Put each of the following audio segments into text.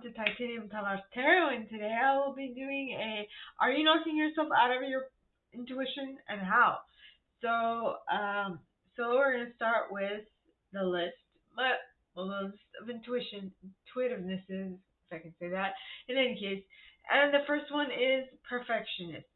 to Titanium Talas Tarot, and today I will be doing a Are you knocking yourself out of your intuition and how? So, we're gonna start with the list, the list of intuitivenesses, if I can say that. In any case, and the first one is perfectionist.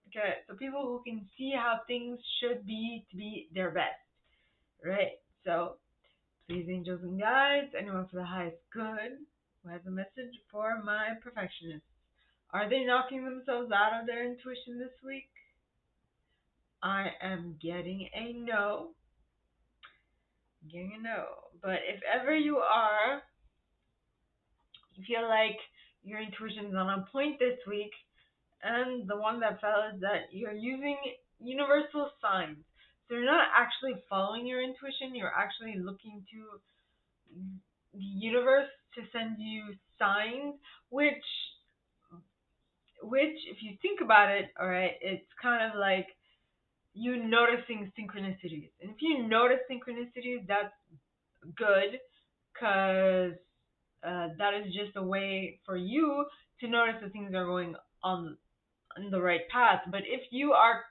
Okay, so people who can see how things should be to be their best, right? So please, angels and guides, anyone for the highest good who has a message for my perfectionists. Are they knocking themselves out of their intuition this week? I am getting a no. Getting a no. But if ever you are, you feel like your intuition is on point this week, and the one that fell is that you're using universal signs. So you're not actually following your intuition, you're actually looking to the universe to send you signs, which if you think about it, all right, it's kind of like you noticing synchronicities. And if you notice synchronicities, that's good, because that is just a way for you to notice that things are going on the right path. But if you are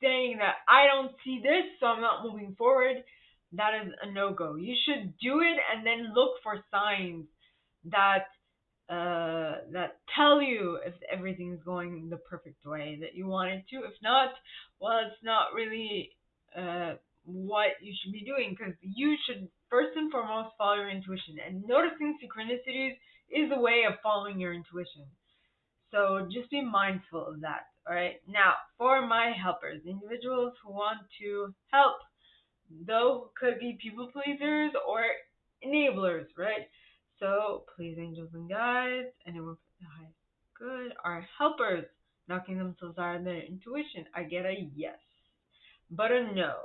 saying that I don't see this, so I'm not moving forward, that is a no-go. You should do it and then look for signs that that tell you if everything's going the perfect way that you want it to. If not, well, it's not really what you should be doing, because you should first and foremost follow your intuition. And noticing synchronicities is a way of following your intuition. So just be mindful of that. All right. Now, for my helpers, individuals who want to help, though could be people pleasers or enablers, right? So please, angels and guides, anyone for the highest good, are helpers knocking themselves out of their intuition. I get a yes, but a no.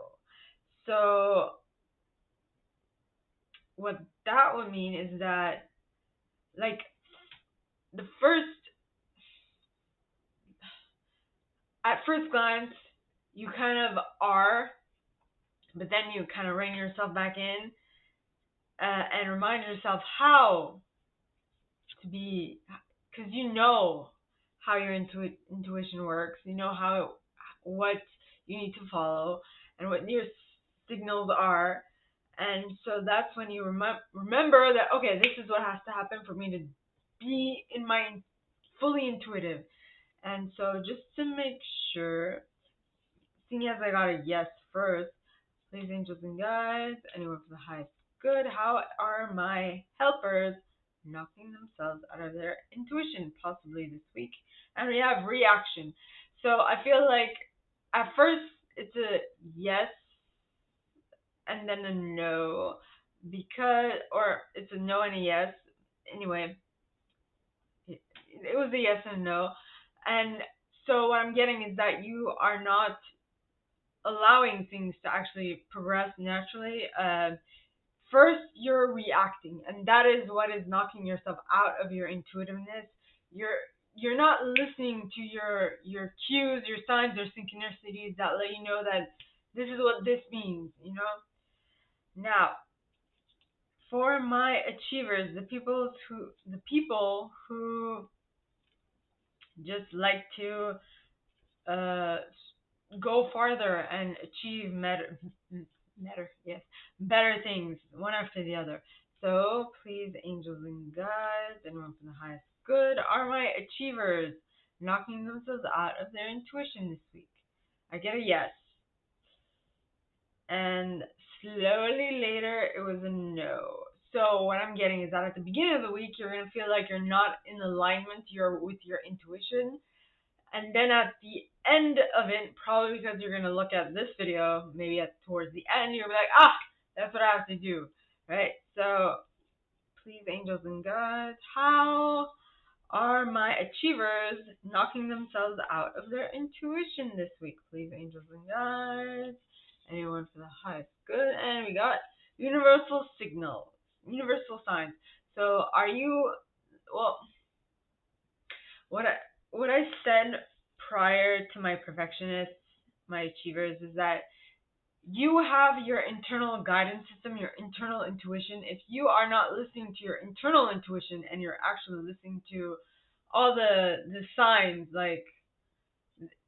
So what that would mean is that, like, the first at first glance, you kind of are, but then you kind of rein yourself back in and remind yourself how to be, because you know how your intuition works. You know what you need to follow and what your signals are. And so that's when you remember that, okay, this is what has to happen for me to be in my fully intuitive. And so just to make sure, seeing as I got a yes first, please, angels and guides, anyone for the highest good, how are my helpers knocking themselves out of their intuition possibly this week? And we have reaction. So I feel like at first it's a yes and then a no, or it's a no and a yes. Anyway, it was a yes and a no. And so what I'm getting is that you are not allowing things to actually progress naturally. First, you're reacting, and that is what is knocking yourself out of your intuitiveness. You're not listening to your cues, your signs, or synchronicities that let you know that this is what this means. Now, for my achievers, the people who just like to uh, go farther and achieve better things one after the other. So please, angels and guides, anyone from the highest good, are my achievers knocking themselves out of their intuition this week? I get a yes. And slowly later, it was a no. So what I'm getting is that at the beginning of the week, you're going to feel like you're not in alignment with your intuition. And then at the end of it, probably because you're going to look at this video, maybe towards the end, you'll be like, that's what I have to do, right? So please, angels and guides, how are my achievers knocking themselves out of their intuition this week? Please, angels and guides, anyone for the highest good. And we got universal signals, universal signs. So are you, well, what I said prior to my perfectionists, my achievers, is that You have your internal guidance system, your internal intuition. If you are not listening to your internal intuition and you're actually listening to all the signs, like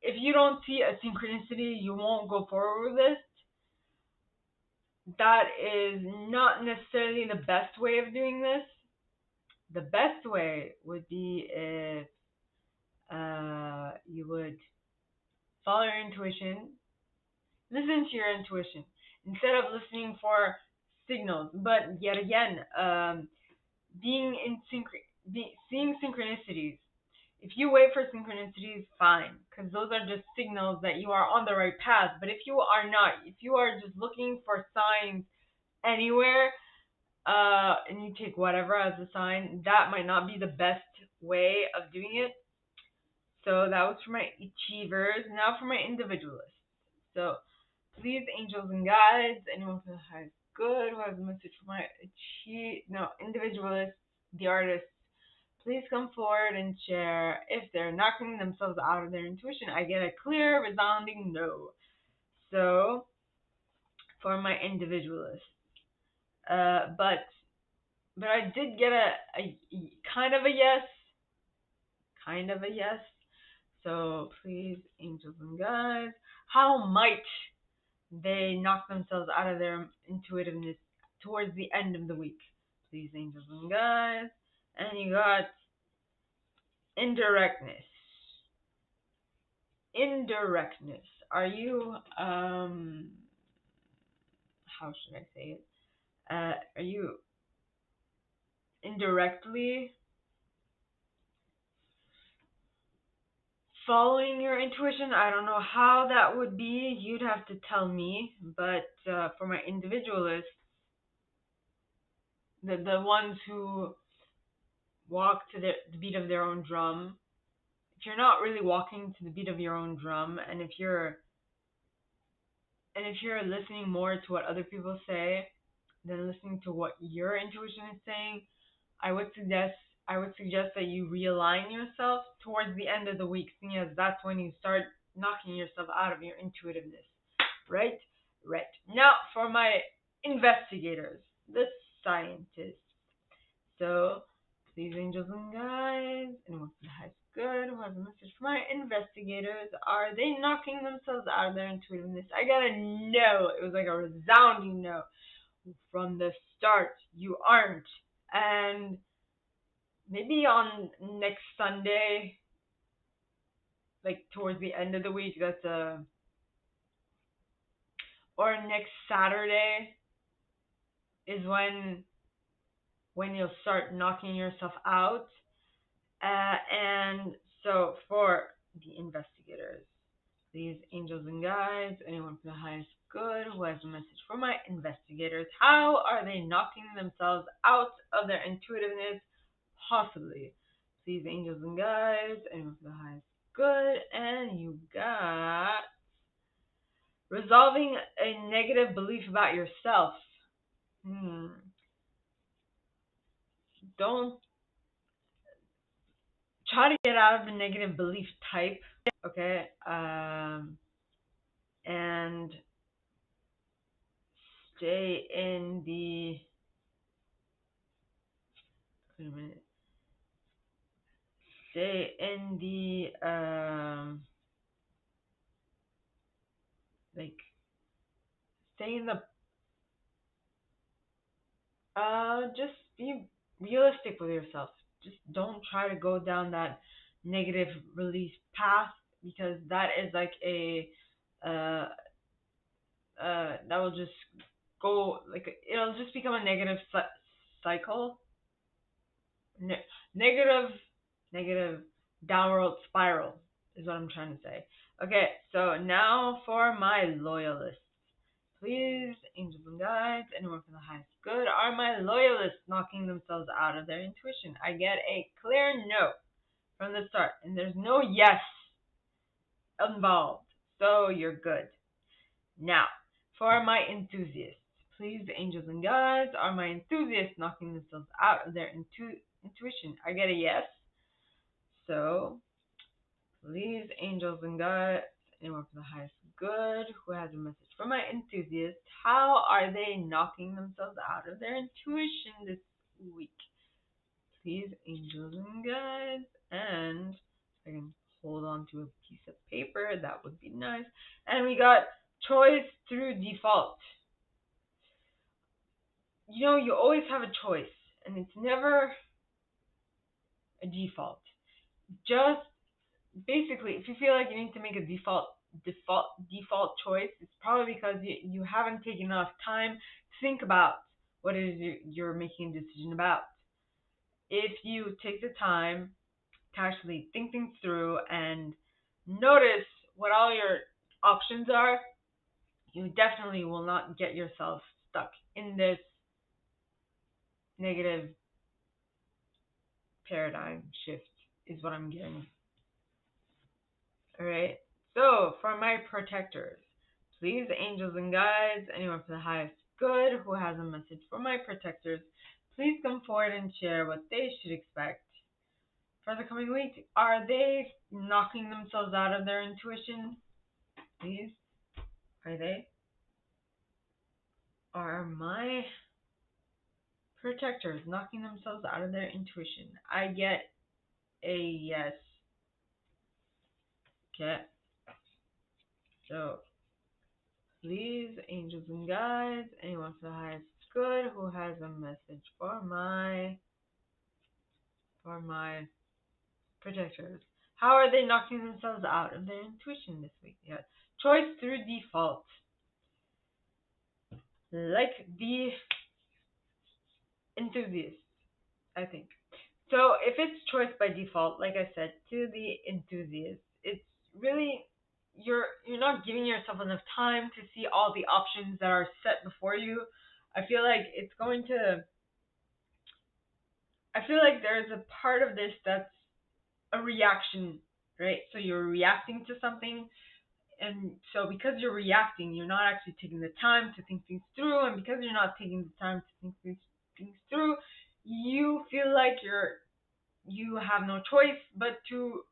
if you don't see a synchronicity, you won't go forward with this. That is not necessarily the best way of doing this. The best way would be if you would follow your intuition, listen to your intuition instead of listening for signals. But yet again, being in seeing synchronicities. If you wait for synchronicities, fine, because those are just signals that you are on the right path. But if you are not, if you are just looking for signs anywhere, and you take whatever as a sign, that might not be the best way of doing it. So that was for my achievers. Now for my individualists. So please, angels and guides, anyone from the highest good who has a message for my individualists, the artists, please come forward and share. If they're knocking themselves out of their intuition, I get a clear, resounding no. So for my individualists, but I did get a kind of a yes, kind of a yes. So please, angels and guides, how might they knock themselves out of their intuitiveness towards the end of the week? Please, angels and guides. And you got indirectness. Indirectness. Are you how should I say it? Are you indirectly following your intuition? I don't know how that would be. You'd have to tell me. But for my individualists, the ones who walk to the beat of their own drum, if you're not really walking to the beat of your own drum, and if you're listening more to what other people say than listening to what your intuition is saying, I would suggest that you realign yourself towards the end of the week, seeing as that's when you start knocking yourself out of your intuitiveness. Right? Right. Now for my investigators, the scientists. So please, angels and guides, anyone from the highest good who has a message for my investigators, are they knocking themselves out of their intuitiveness? I got a no. It was like a resounding no. From the start, you aren't. And maybe on next Sunday, like towards the end of the week, or next Saturday is when you'll start knocking yourself out. And so for the investigators, these angels and guides, anyone from the highest good who has a message for my investigators, how are they knocking themselves out of their intuitiveness? Possibly. Please, angels and guides, anyone from the highest good, and you got resolving a negative belief about yourself. Don't try to get out of the negative belief type, okay? And stay in the. Wait a minute. Stay in the like. Stay in the. Just be realistic with yourself. Just don't try to go down that negative release path, because that is like a uh that will just go like it'll just become a negative cycle. Negative, negative downward spiral is what I'm trying to say. Okay, so now for my loyalists. Please, angels and guides, anyone from the highest good, are my loyalists knocking themselves out of their intuition? I get a clear no from the start, and there's no yes involved, so you're good. Now, for my enthusiasts. Please, angels and guides, are my enthusiasts knocking themselves out of their intuition? I get a yes. So, please, angels and guides, anyone from the highest good who has a message for my enthusiasts. How are they knocking themselves out of their intuition this week? Please, angels and guides. And if I can hold on to a piece of paper, that would be nice. And we got choice through default. You always have a choice, and it's never a default. Just basically, if you feel like you need to make a default choice, it's probably because you haven't taken enough time to think about what it is you're making a decision about. If you take the time to actually think things through and notice what all your options are, you definitely will not get yourself stuck in this negative paradigm shift, is what I'm getting. Alright, so for my protectors, please, angels and guides, anyone for the highest good who has a message for my protectors, please come forward and share what they should expect for the coming week. Are they knocking themselves out of their intuition? Please, are they? Are my protectors knocking themselves out of their intuition? I get a yes. Okay. So, please, angels and guides, anyone for the highest good who has a message for my protectors. How are they knocking themselves out of their intuition this week? Yeah. Choice through default. Like the enthusiast, I think. So if it's choice by default, like I said, to the enthusiast, it's really you're not giving yourself enough time to see all the options that are set before you. I feel like there's a part of this that's a reaction, right? So you're reacting to something, and so because you're reacting, you're not actually taking the time to think things through, and because you're not taking the time to think things through, you feel like you have no choice but to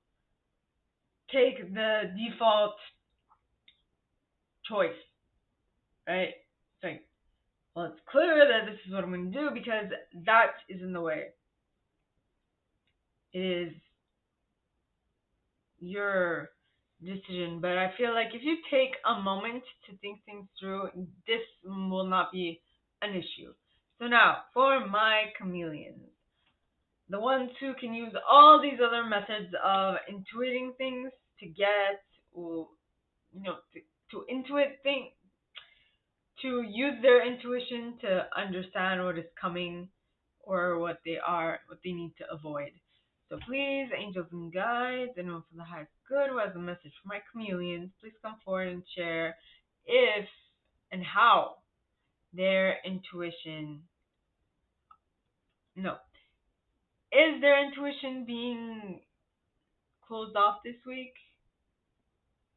take the default choice, right? It's like, well, it's clear that this is what I'm going to do because that is in the way. It is your decision, but I feel like if you take a moment to think things through, this will not be an issue. So now, for my chameleons, the ones who can use all these other methods of intuiting things to get, to intuit things, to use their intuition to understand what is coming or what they need to avoid. So please, angels and guides, anyone from the highest good who has a message for my chameleons, please come forward and share if and how their intuition, no, is their intuition being closed off this week?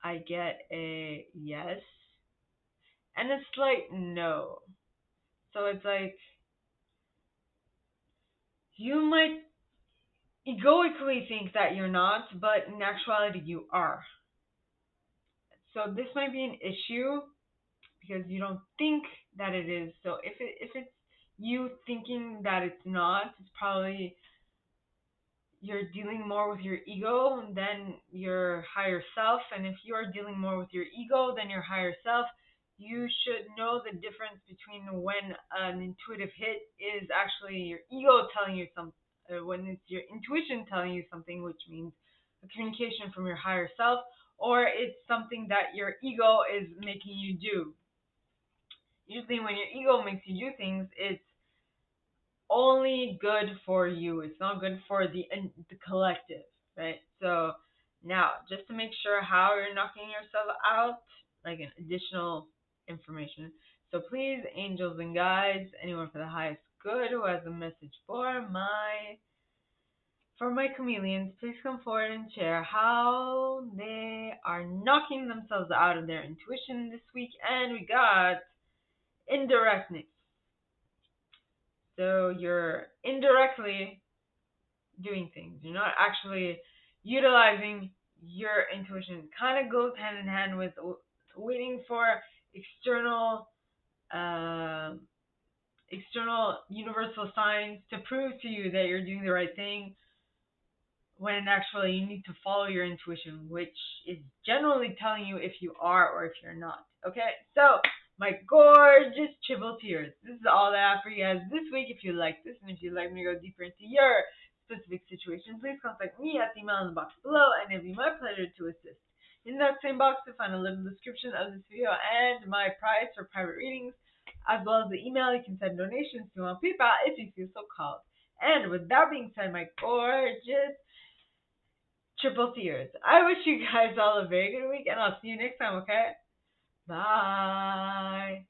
I get a yes and a slight no. So it's like you might egoically think that you're not, but in actuality you are. So this might be an issue because you don't think that it is. So if it's you thinking that it's not, it's probably you're dealing more with your ego than your higher self. And if you are dealing more with your ego than your higher self, you should know the difference between when an intuitive hit is actually your ego telling you something, when it's your intuition telling you something, which means a communication from your higher self, or it's something that your ego is making you do. Usually, when your ego makes you do things, it's only good for you. It's not good for the collective, right? So now, just to make sure how you're knocking yourself out, like an additional information. So please, angels and guides, anyone for the highest good who has a message for my chameleons, please come forward and share how they are knocking themselves out of their intuition this week. And we got indirectness. So you're indirectly doing things. You're not actually utilizing your intuition. It kind of goes hand in hand with waiting for external uh, external universal signs to prove to you that you're doing the right thing, when actually you need to follow your intuition, which is generally telling you if you are or if you're not. Okay, so my gorgeous triple tears, this is all that I have for you guys this week. If you like this and if you'd like me to go deeper into your specific situation, please contact me at the email in the box below, and it'll be my pleasure to assist. In that same box, you'll find a little description of this video and my price for private readings, as well as the email you can send donations to on PayPal if you feel so called. And with that being said, my gorgeous triple tears, I wish you guys all a very good week, and I'll see you next time, okay? Bye.